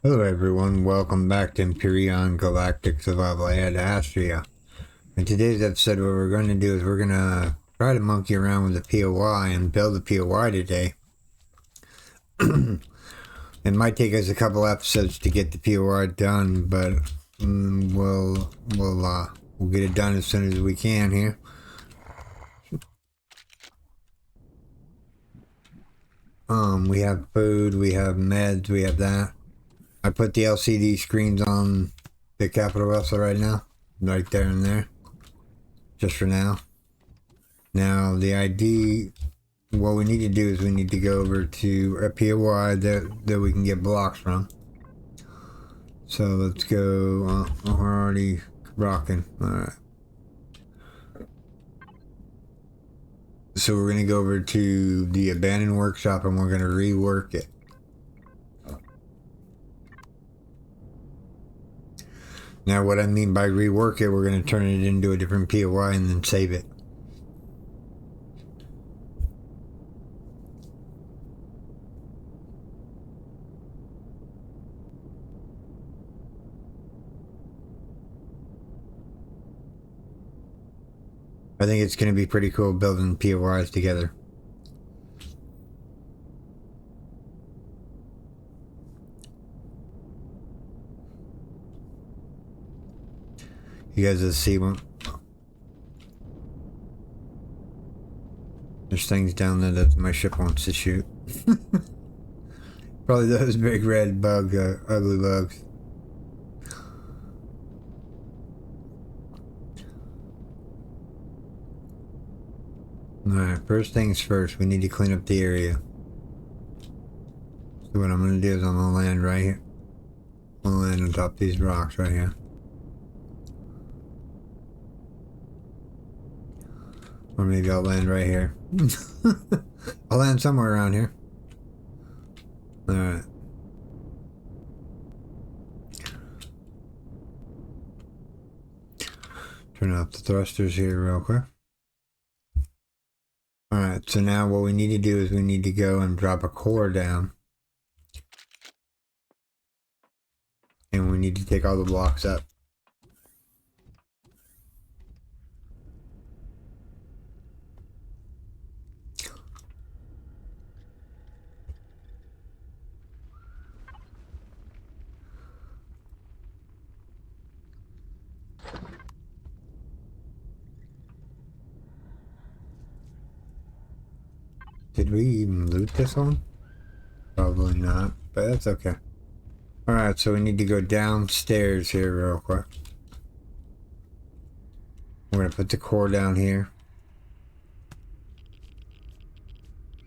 Hello everyone, welcome back to Empyrion Galactic Survival Game Astra. In today's episode, what we're going to do is we're going to try to monkey around with the POI and build the POI today. It might take us a couple episodes to get the POI done, but we'll get it done as soon as we can here. We have food, we have meds, we have that. I put the LCD screens on the capital vessel right now, right there and there, just for now. Now the ID, what we need to do is we need to go over to a POI that we can get blocks from. So let's go, we're already rocking, alright. So we're going to go over to the abandoned workshop and we're going to rework it. Now what I mean by rework it, we're going to turn it into a different POI and then save it. I think it's going to be pretty cool building POIs together. You guys will see one. There's things down there that my ship wants to shoot. Probably those big red bug, ugly bugs. Alright, first things first, we need to clean up the area. So what I'm going to do is I'm going to land right here. I'm going to land on top of these rocks right here. Or maybe I'll land right here. I'll land somewhere around here. Alright. Turn off the thrusters here real quick. Alright, so now what we need to do is we need to go and drop a core down. And we need to take all the blocks up. Did we even loot this one? Probably not, but that's okay. Alright, so we need to go downstairs here real quick. We're going to put the core down here.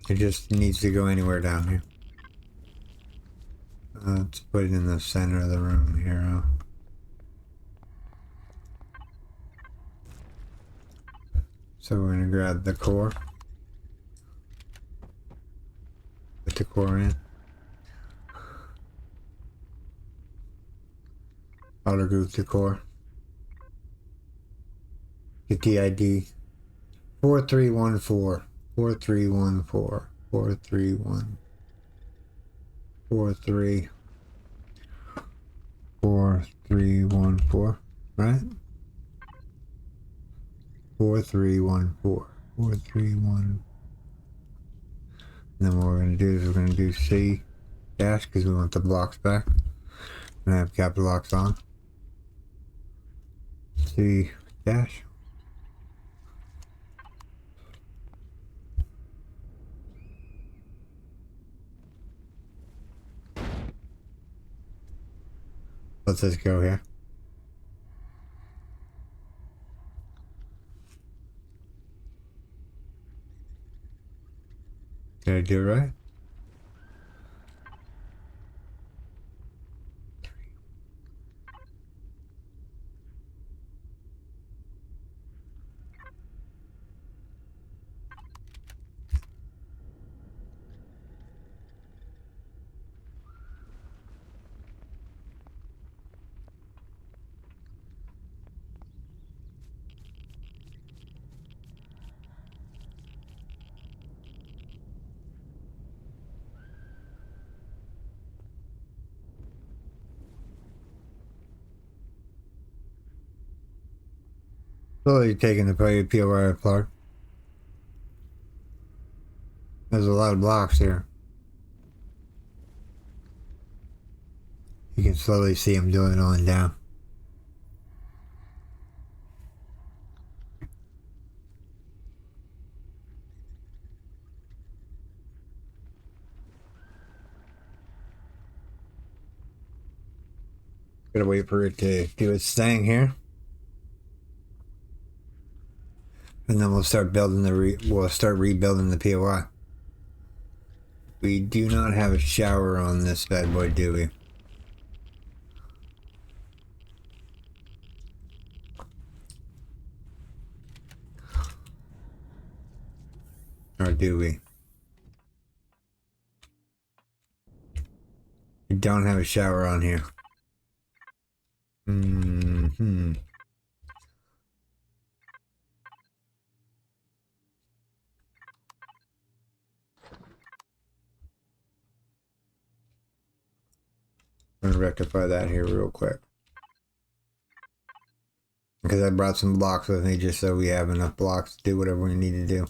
It just needs to go anywhere down here. Let's put it in the center of the room here. So we're going to grab the core. Put the core in. Auto group the core. Get the ID 4314 4314 431 43 4314, right? 4314 431. And then what we're going to do is we're going to do C dash because we want the blocks back. And I have capital locks on. C dash. Let's just go here. Did I do it right? Slowly taking the POI apart. There's a lot of blocks here. You can slowly see them doing on down. Gotta wait for it to do its thing here. And then we'll start building we'll start rebuilding the POI. We do not have a shower on this bad boy, do we? Or do we? We don't have a shower on here. Mm-hmm. I'm gonna rectify that here real quick. Because I brought some blocks with me just so we have enough blocks to do whatever we need to do.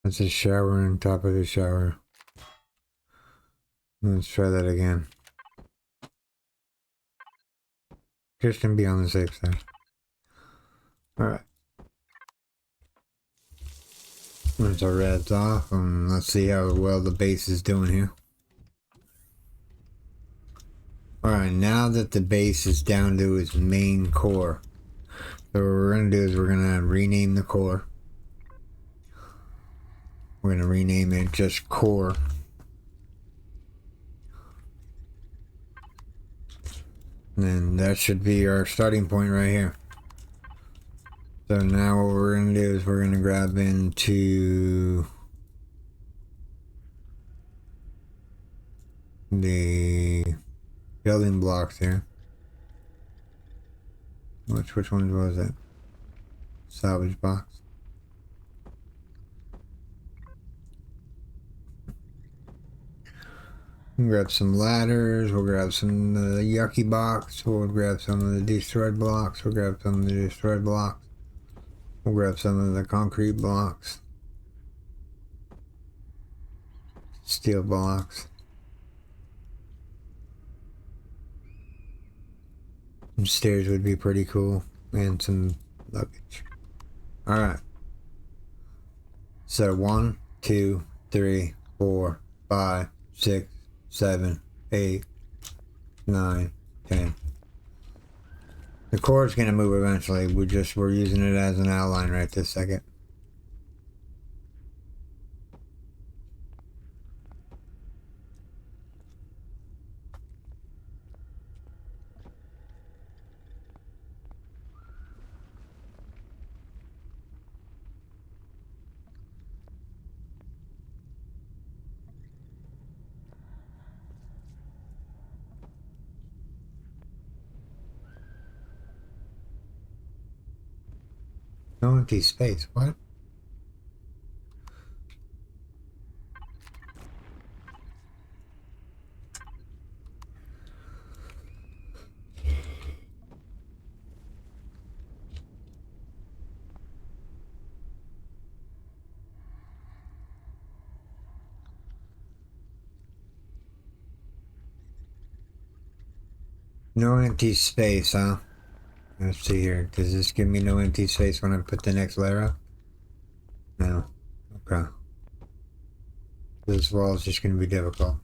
That's a shower on top of the shower. Let's try that again. Just to be on the safe side. Alright. Once our red's off, and let's see how well the base is doing here. Alright, now that the base is down to its main core, so what we're going to do is we're going to rename the core. We're going to rename it just core. And then that should be our starting point right here. So now what we're going to do is we're going to grab into the building blocks here. Which one was it? Salvage box. We'll grab some ladders, we'll grab some of the yucky box, we'll grab some of the destroyed blocks, we'll grab some of the destroyed blocks, we'll grab some of the concrete blocks, steel blocks, some stairs would be pretty cool, and some luggage. Alright. So 1, 2, 3, 4, 5, 6, 7, 8, 9, 10. The core is going to move eventually. We're using it as an outline right this second. No empty space. What? No empty space, huh? Let's see here. Does this give me no empty space when I put the next layer up? No. Okay. This wall is just going to be difficult.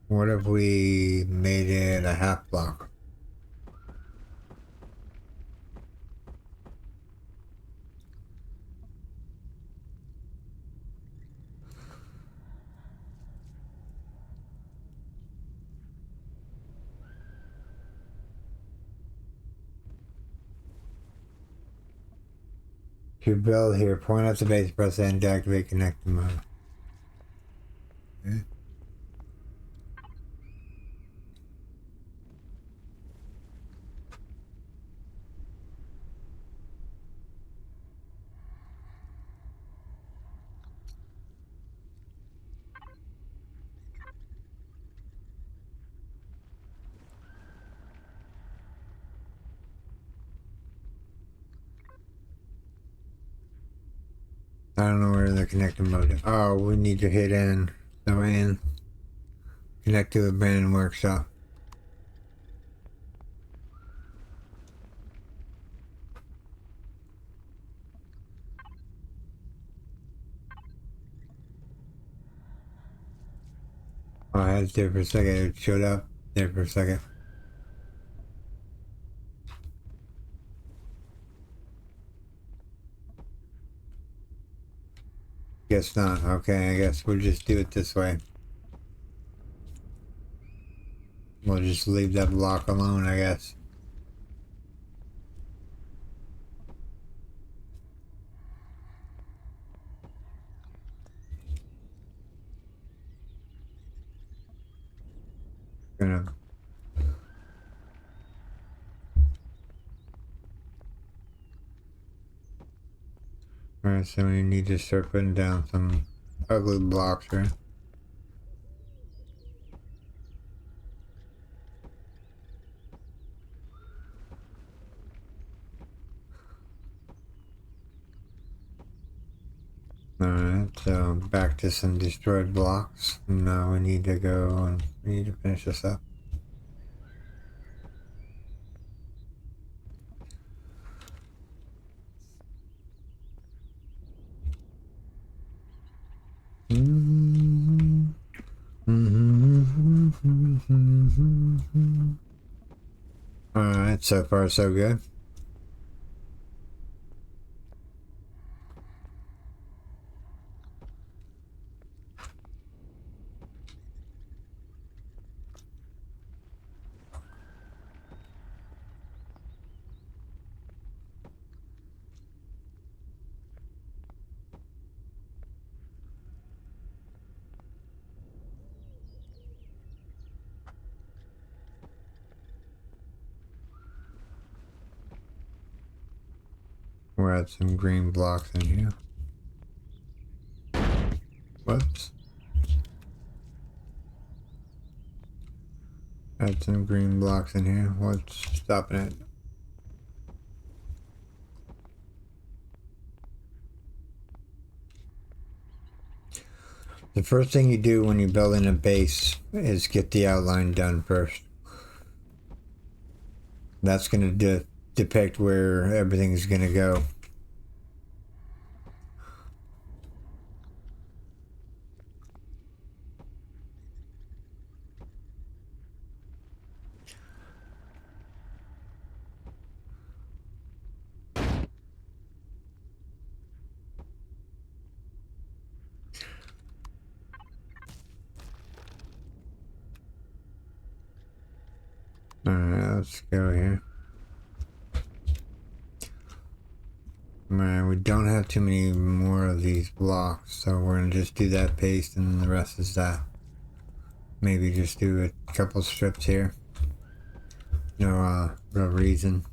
What if we made it a half block? To build here, point at the base, press N to activate connecting mode. Okay. I don't know where the connecting mode is. Oh, we need to hit N. So N. Connect to the abandoned workshop. Oh, I had it there for a second. It showed up there for a second. Guess not. Okay, I guess we'll just do it this way. We'll just leave that block alone, I guess. Gonna. Alright, so we need to start putting down some ugly blocks, right? Alright, so back to some destroyed blocks. Now we need to go and we need to finish this up. Alright, so far so good. We'll add some green blocks in here. Whoops. Add some green blocks in here. What's stopping it? The first thing you do when you're building a base is get the outline done first. That's going to depict where everything's going to go. Alright, let's go here. Alright, we don't have too many more of these blocks, so we're gonna just do that paste and the rest is that. Maybe just do a couple strips here. No real reason.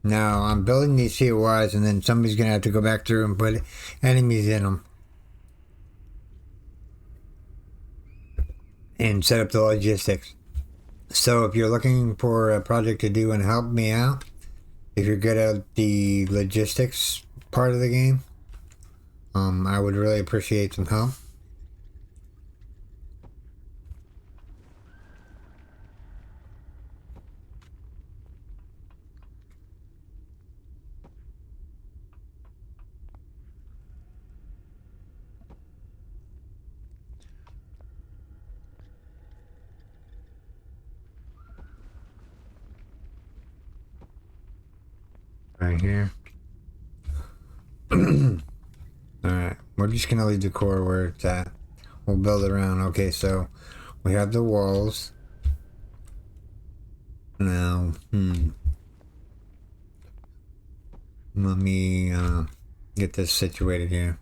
Now, I'm building these COIs and then somebody's gonna have to go back through and put enemies in them. And set up the logistics. So if you're looking for a project to do and help me out, if you're good at the logistics part of the game, I would really appreciate some help. Right here. Alright, we're just gonna leave the core where it's at. We'll build it around. Okay, so we have the walls. Now, Let me get this situated here.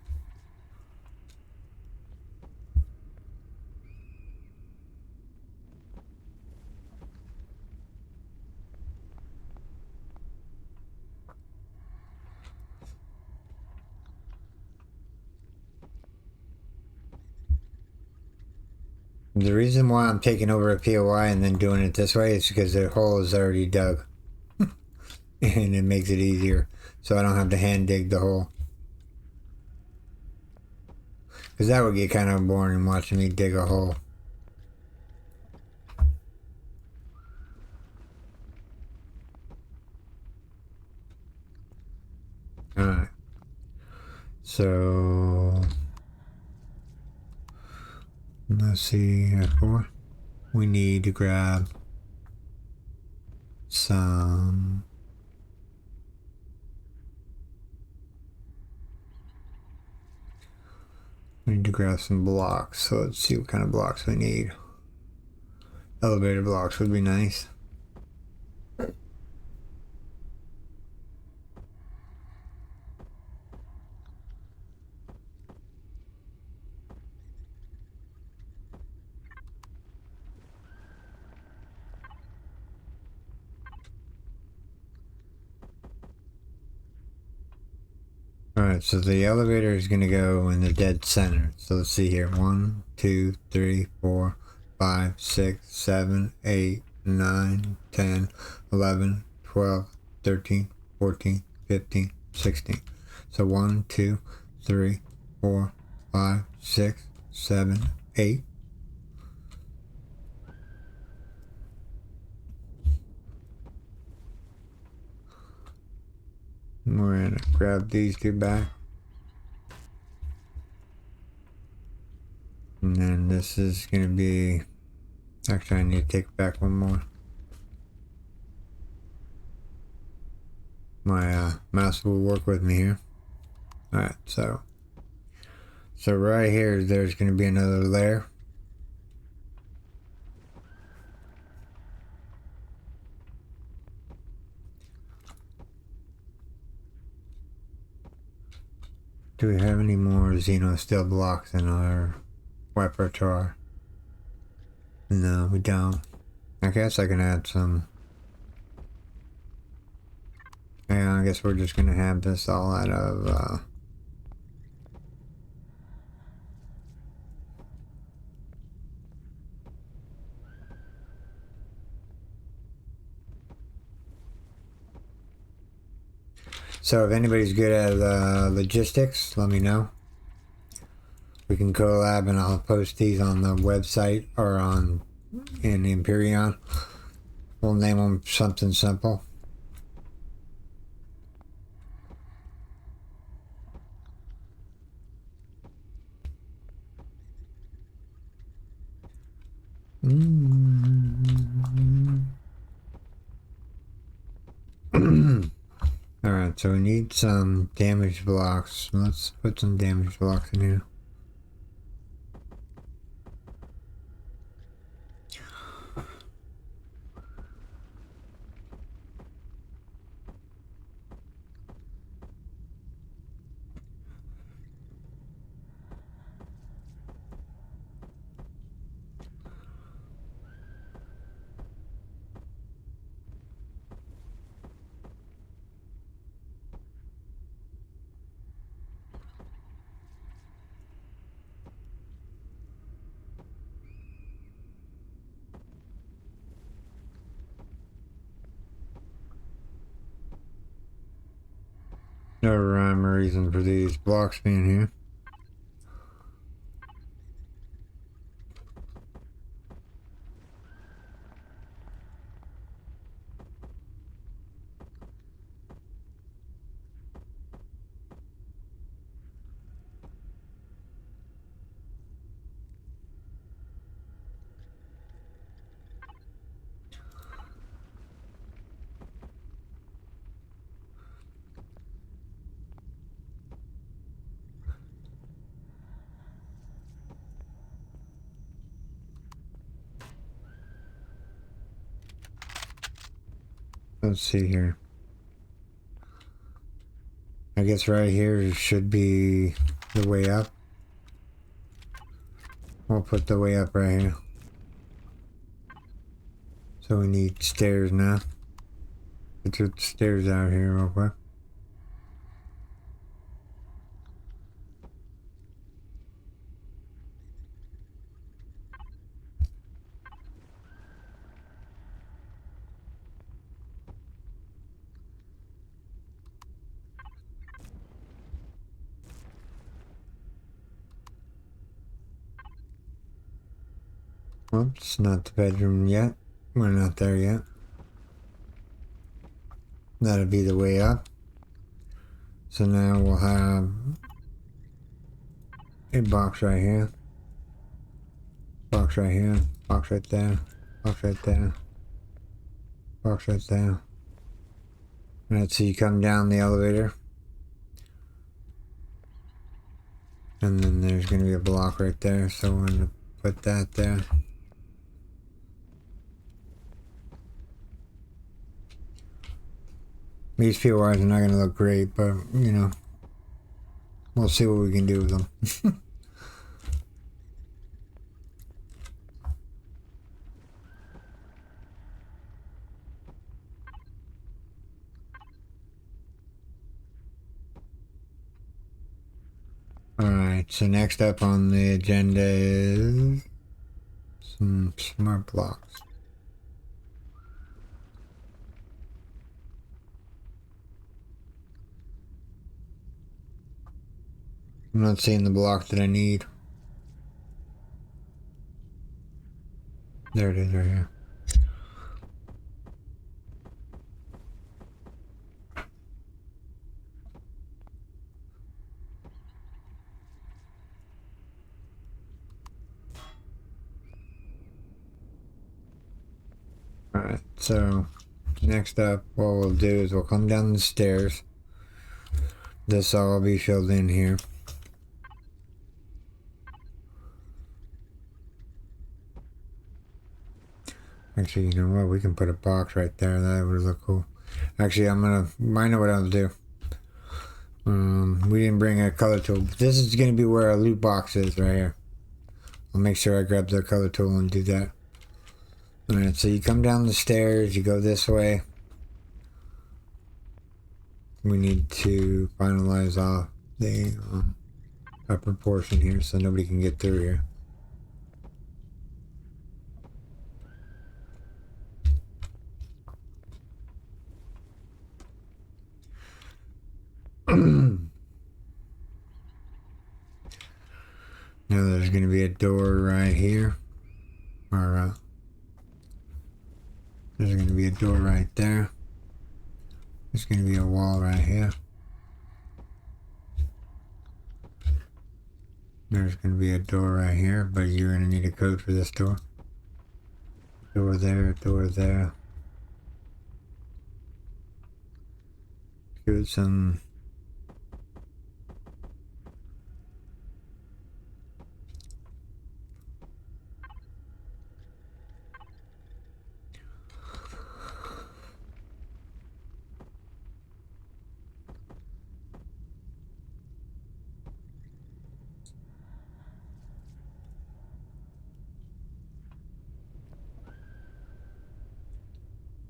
The reason why I'm taking over a POI and then doing it this way is because the hole is already dug. And it makes it easier. So I don't have to hand dig the hole. Because that would get kind of boring watching me dig a hole. Alright. So let's see, F4. We need to grab some blocks. So let's see what kind of blocks we need. Elevator blocks would be nice. Alright, so the elevator is going to go in the dead center. So let's see here. 1, 2, 3, 4, 5, 6, 7, 8, 9, 10, 11, 12, 13, 14, 15, 16. So 1, 2, 3, 4, 5, 6, 7, 8. We're going to grab these two back. And then this is going to be... Actually, I need to take back one more. My mouse will work with me here. Alright, so right here, there's going to be another layer. Do we have any more Xeno steel blocks in our repertoire? No, we don't. I guess I can add some. Yeah, I guess we're just gonna have this all out of So if anybody's good at logistics, let me know. We can collab and I'll post these on the website or in Empyrion. We'll name them something simple. Alright, so we need some damage blocks. Let's put some damage blocks in here. No rhyme or reason for these blocks being here. Let's see here. I guess right here should be the way up. We'll put the way up right here. So we need stairs now. Let's get the stairs out here real quick. Oops, not the bedroom yet. We're not there yet. That'll be the way up. So now we'll have a box right here. Box right here. Box right there. Box right there. Box right there. Right, so you come down the elevator. And then there's going to be a block right there. So we're going to put that there. These fuel wires are not going to look great, but, you know, we'll see what we can do with them. Alright, so next up on the agenda is some smart blocks. I'm not seeing the block that I need. There it is right here. Alright, so next up what we'll do is we'll come down the stairs. This all will be filled in here. Actually, you know what? We can put a box right there. That would look cool. Actually, I know what I'll do. We didn't bring a color tool. This is going to be where our loot box is right here. I'll make sure I grab the color tool and do that. Alright, so you come down the stairs, you go this way. We need to finalize off the upper portion here so nobody can get through here. Now there's going to be a door right here. Or there's going to be a door right there. There's going to be a wall right here. There's going to be a door right here, but you're going to need a code for this door. Door there, door there. Give it some...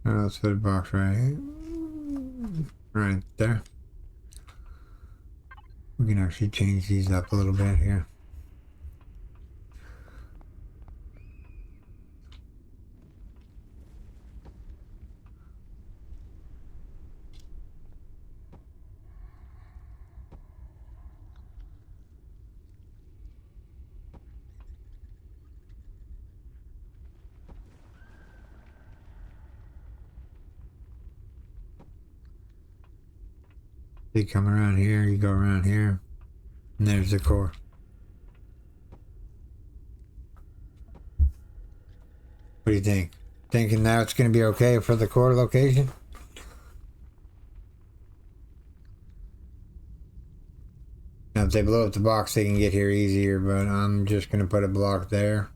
let's put a box right there. We can actually change these up a little bit here. You come around here, you go around here, and there's the core. What do you think? Thinking now it's going to be okay for the core location? Now if they blow up the box they can get here easier, but I'm just going to put a block there.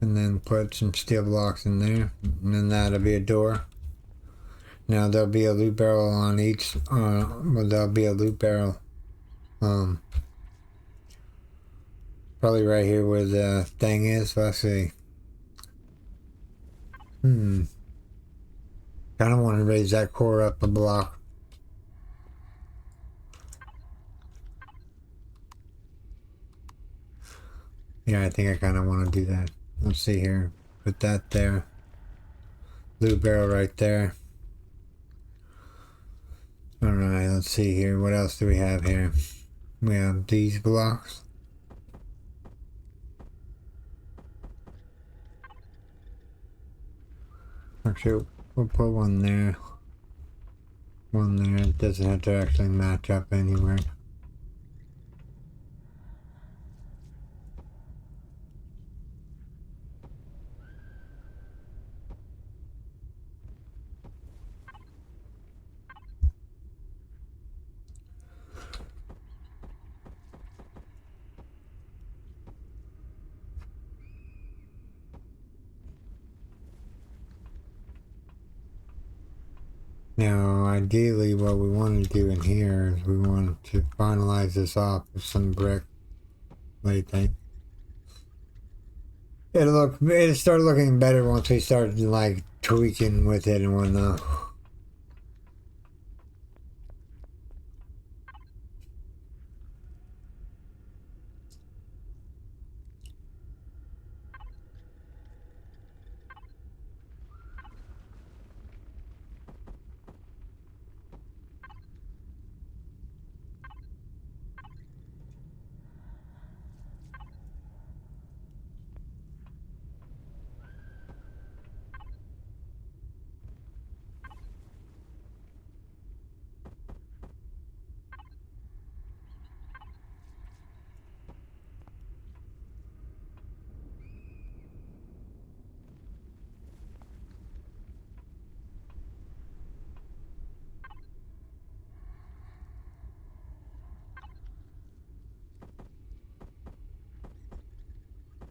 And then put some steel blocks in there, and then that'll be a door. Now there'll be a loot barrel on each, well, there'll be a loot barrel, probably right here where the thing is. Let's see. Kind of want to raise that core up a block. Yeah, I think I kind of want to do that. Let's see here. Put that there. Loot barrel right there. Alright, let's see here. What else do we have here? We have these blocks. Actually, we'll put one there. One there. It doesn't have to actually match up anywhere. Now, ideally, what we want to do in here is we want to finalize this off with some brick. What do you think? It'll start looking better once we start like tweaking with it and whatnot.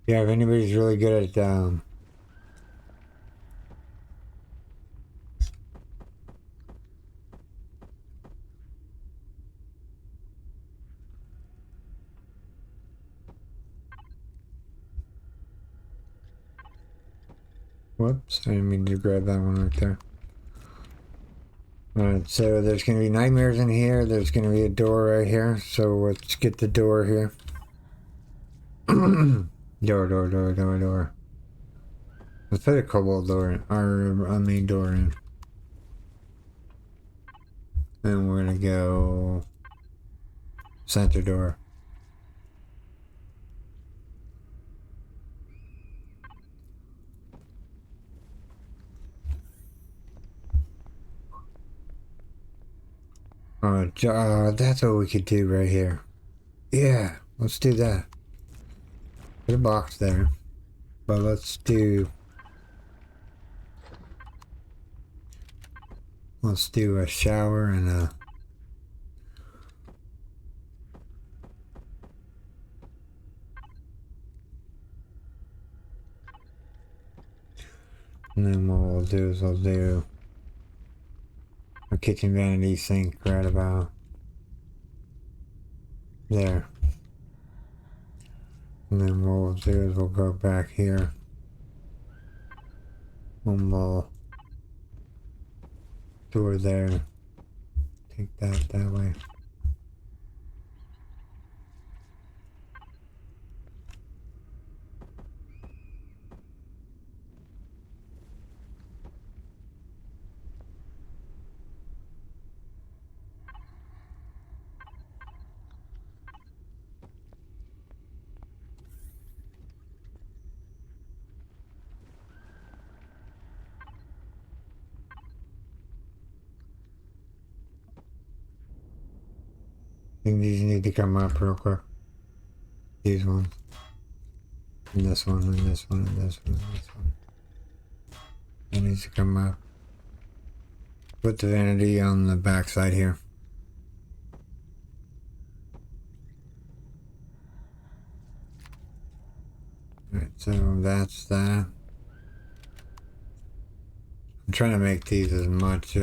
Yeah, if anybody's really good at whoops, I didn't mean to grab that one right there. Alright, so there's going to be nightmares in here. There's going to be a door right here. So let's get the door here. Door. Let's put a cobalt door in, or a main door in. And we're going to go center door. That's what we could do right here. Yeah, let's do that. Put a box there. But let's do a shower and a... And then what we'll do is we'll do a kitchen vanity sink right about there. And then what we'll do is we'll go back here. One more door there. Take that way. I think these need to come up real quick. These ones. And this one, and this one, and this one, and this one. It needs to come up. Put the vanity on the back side here. Alright, so that's that. I'm trying to make these as much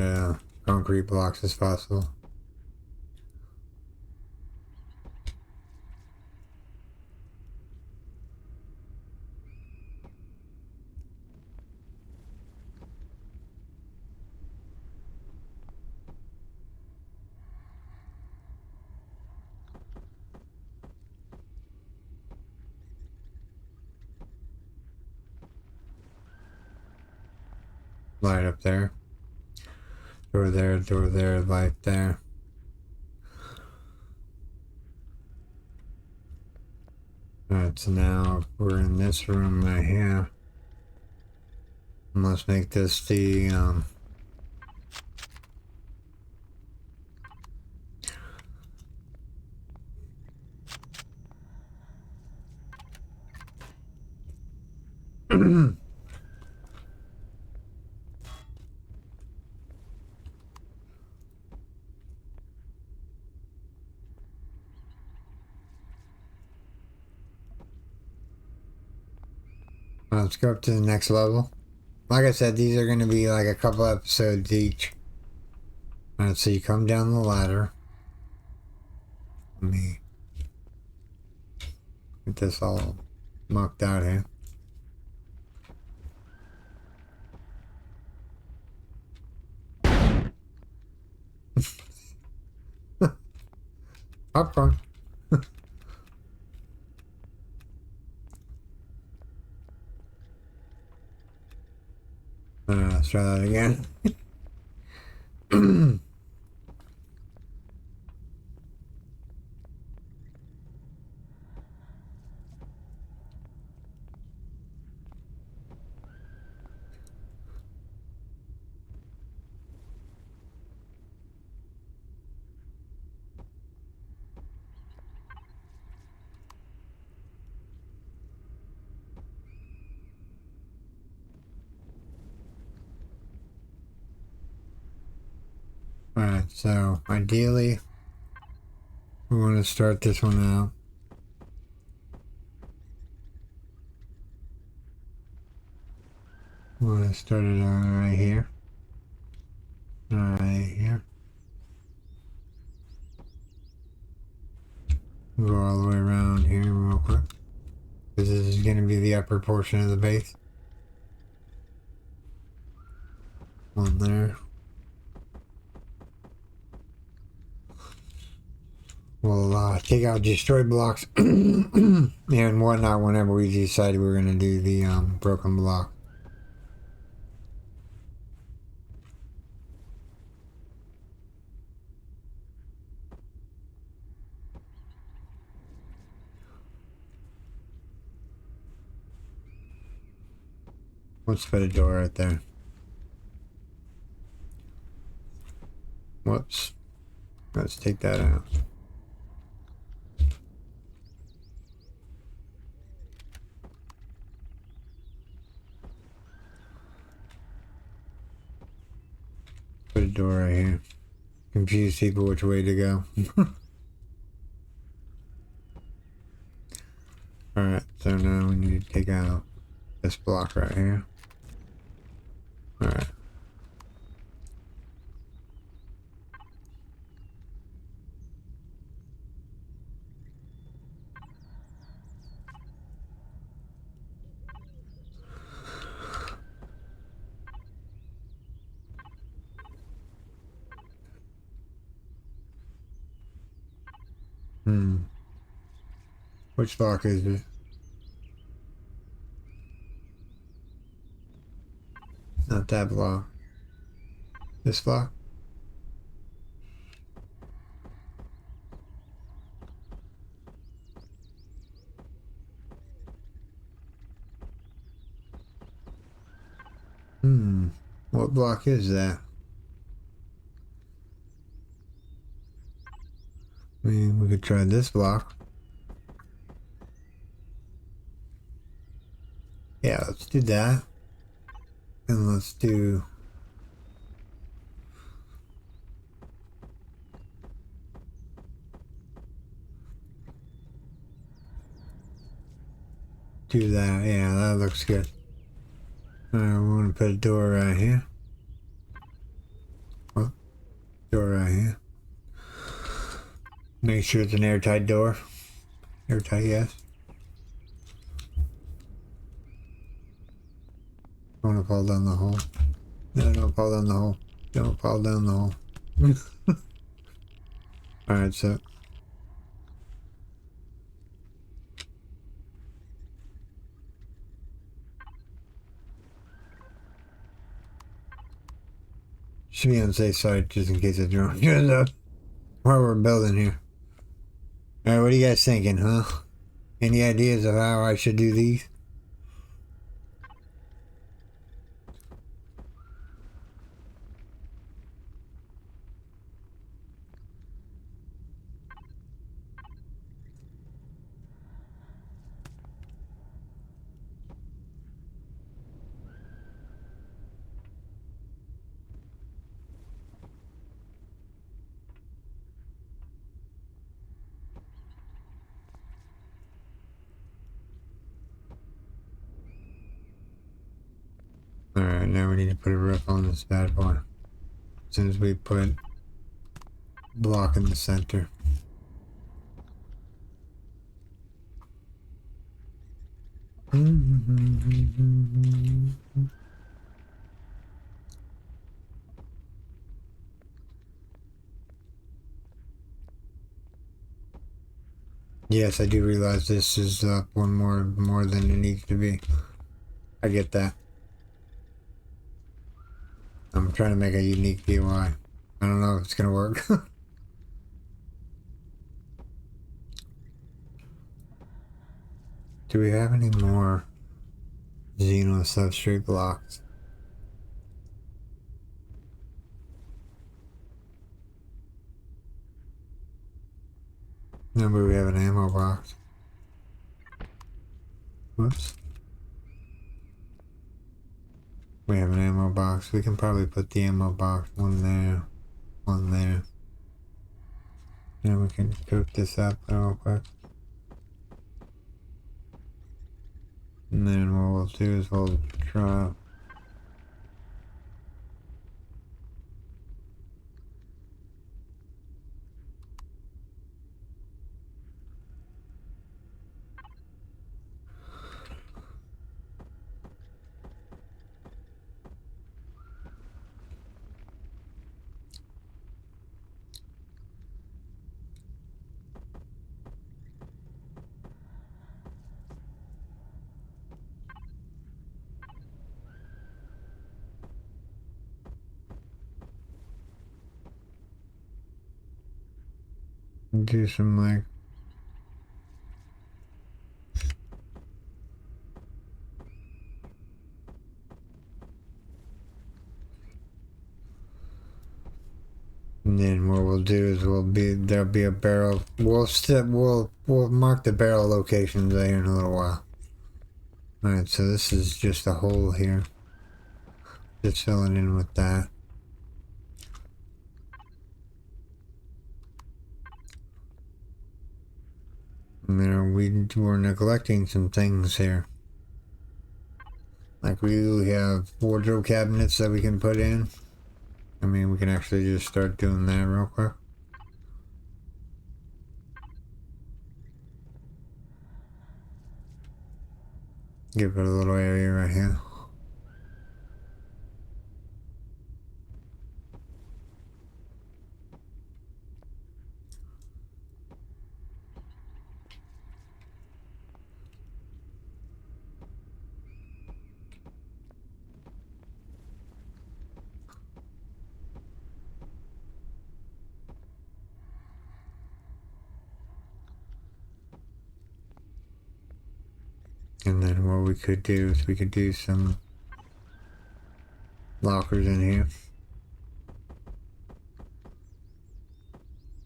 concrete blocks as possible. Light up there. Door there, light there. Alright, so now we're in this room right here. And let's make this the let's go up to the next level. Like I said, these are going to be like a couple episodes each. Alright, so you come down the ladder. Let me get this all mucked out here. Popcorn. Let's try that again. Alright, so ideally we want to start this one out. We want to start it on right here. Right here. Go all the way around here real quick. Because this is going to be the upper portion of the base. One there. We'll take out destroy blocks and whatnot whenever we decide we're going to do the broken block. Let's put a door right there. Whoops. Let's take that out. Put a door right here. Confuse people which way to go. Alright, so now we need to take out this block right here. Alright. Which block is it? Not that block. This block? What block is that? I mean, we could try this block. Yeah, let's do that. And let's do... do that. Yeah, that looks good. Alright, we want to put a door right here. Door right here. Make sure it's an airtight door. Airtight, yes. Don't want to fall down the hole. No, don't fall down the hole. Don't fall down the hole. Alright, so. Should be on the safe side just in case a drone shows up. While we're building here. Alright, what are you guys thinking, huh? Any ideas of how I should do these? Alright, now we need to put a roof on this bad boy. As soon as we put block in the center. Yes, I do realize this is one more than it needs to be. I get that. I'm trying to make a unique DIY. I don't know if it's gonna work. Do we have any more Xeno substrate blocks? No, but we have an ammo box. Whoops. We have an ammo box. We can probably put the ammo box one there, one there. And we can cook this up real quick. And then what we'll do is we'll try. Do some like and then what we'll do is there'll be a barrel. We'll mark the barrel locations there in a little while. Alright, so this is just a hole here. Just filling in with that. We're neglecting some things here. Like we have wardrobe cabinets that we can put in. I mean, we can actually just start doing that real quick. Give it a little area right here. And then what we could do is we could do some lockers in here.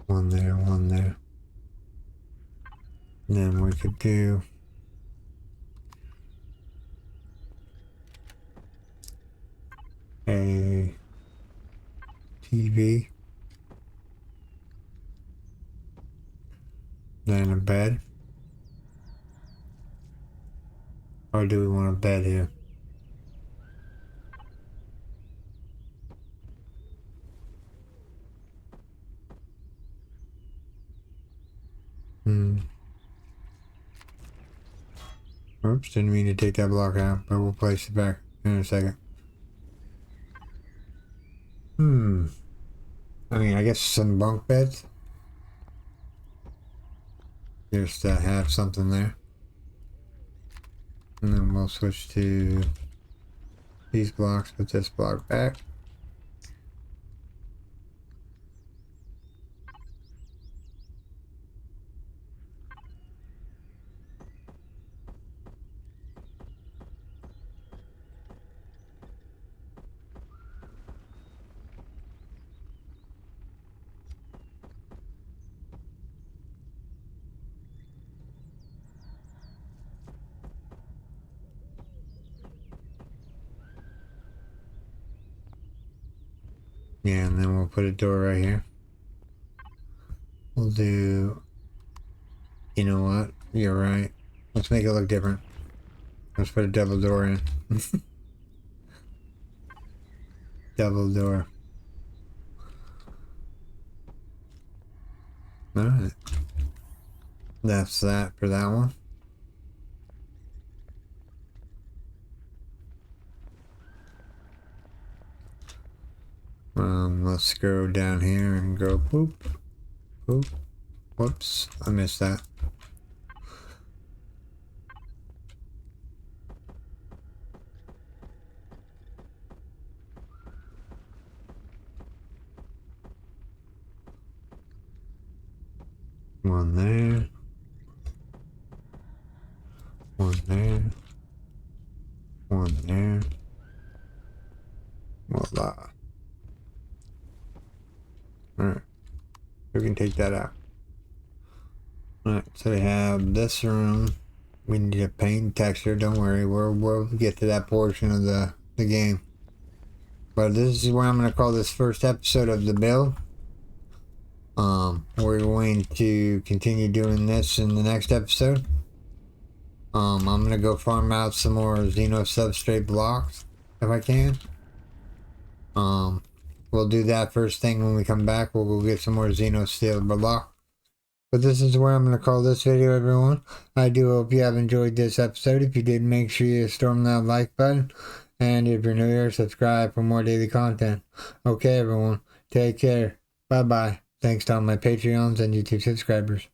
One there, one there. And then we could do a TV. Then a bed. Or do we want a bed here? Oops, didn't mean to take that block out, but we'll place it back in a second. I mean, I guess some bunk beds. Just to have something there. And then we'll switch to these blocks, put this block back. Yeah, and then we'll put a door right here. We'll do... You know what? You're right. Let's make it look different. Let's put a double door in. Double door. Alright. That's that for that one. Let's go down here and go boop. Boop. Whoops. I missed that. One there. One there. One there. Voila. Alright. We can take that out. Alright, so we have this room. We need to paint texture, don't worry. We'll get to that portion of the game. But this is what I'm going to call this first episode of the build. We're going to continue doing this in the next episode. I'm going to go farm out some more Xeno substrate blocks, if I can. We'll do that first thing when we come back. We'll go get some more Xeno steel block. But this is where I'm going to call this video, everyone. I do hope you have enjoyed this episode. If you did, make sure you storm that like button. And if you're new here, subscribe for more daily content. Okay, everyone. Take care. Bye-bye. Thanks to all my Patreons and YouTube subscribers.